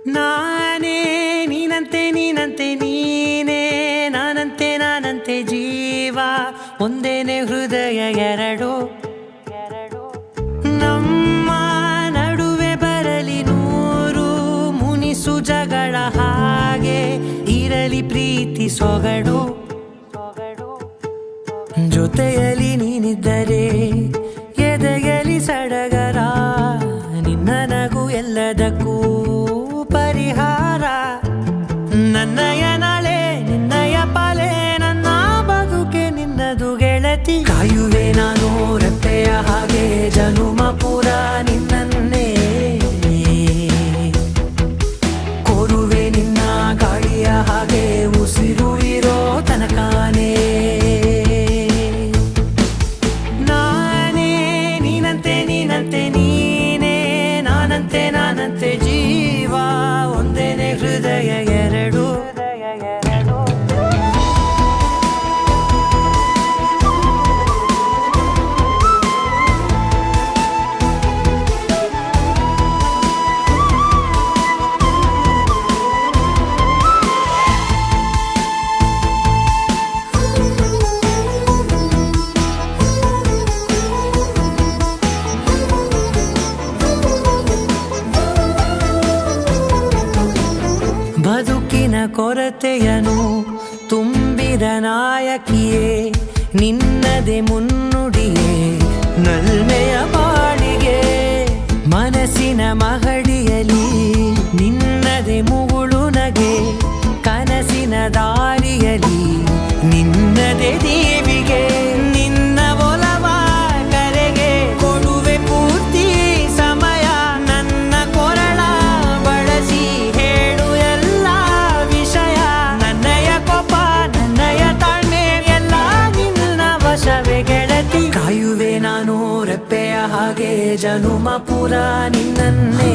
ನಾನೇ ನೀನಂತೆ ನೀನಂತೆ ನೀನೇ ನಾನಂತೆ ನಾನಂತೆ ಜೀವ ಒಂದೇನೆ ಹೃದಯ ಎರಡು ನಮ್ಮ ನಡುವೆ ಬರಲಿ ನೂರು ಮುನಿಸು ಜಗಳ ಹಾಗೆ ಇರಲಿ ಪ್ರೀತಿ ಸೊಗಡು ಜೊತೆಯಲ್ಲಿ ನೀನಿದ್ದರೆ ಎದೆಯಲಿ ಸಡಗರ ನಿನ್ನ ನಗು ಎಲ್ಲದಕ್ಕೂ ಪರಿಹಾರ ನನ್ನಯ ನಾಳೆ ನಿನ್ನಯ ಪಾಲೆ ನನ್ನ ಬದುಕೆ ನಿನ್ನದು ಗೆಳತಿ ಕಾಯುವೆ ನಾನು ರೆಪ್ಪೆಯ ಹಾಗೆ ಜನುಮ ಪೂರ ನಿನ್ನನ್ನೇ ಕೋರುವೆ ನಿನ್ನ ಗಾಳಿಯ ಹಾಗೆ ಉಸಿರು ಇರೋ ತನಕಾನೇ ನಾನೇ ನೀನಂತೆ ನೀನಂತೆ ನೀನೇ ನಾನಂತೆ ನಾನಂತೆ ಜೀವ ಒಂದೇನೆ ಹೃದಯ ಎರಡು ಬದುಕಿನ ಕೊರತೆಯನು ತುಂಬಿದ ನಾಯಕಿಯೇ ನಿನ್ನದೆ ಮುನ್ನುಡಿಯೇ ನಲ್ಮೆಯ ಬಾಳಿಗೆ ಮನಸ್ಸಿನ ಮಹಡಿಯಲಿ ನಿನ್ನದೆ ಮುಗುಳು ನಗೆ ಕನಸಿನ ದಾರಿಯಲಿ ನಿನ್ನದೆ ದೇವಿಗೆ ನಿನ್ನ ಒಲವ ಕರೆಗೆ ಕೊಡುವೆ ಪೂರ್ತಿ ಸಮಯ ನನ್ನ ಕೊರಳ ಬಳಸಿ ಹೇಳು ಎಲ್ಲ ವಿಷಯ ನನ್ನಯ ಕೋಪ ನನ್ನಯ ತಾಳ್ಮೆ ಎಲ್ಲ ನಿನ್ನ ವಶವೇ ಗೆಳತಿ ಕಾಯುವೆ ನಾನು ರೆಪ್ಪೆಯ ಹಾಗೆ ಜನುಮ ಪುರ ನಿನ್ನನ್ನೇ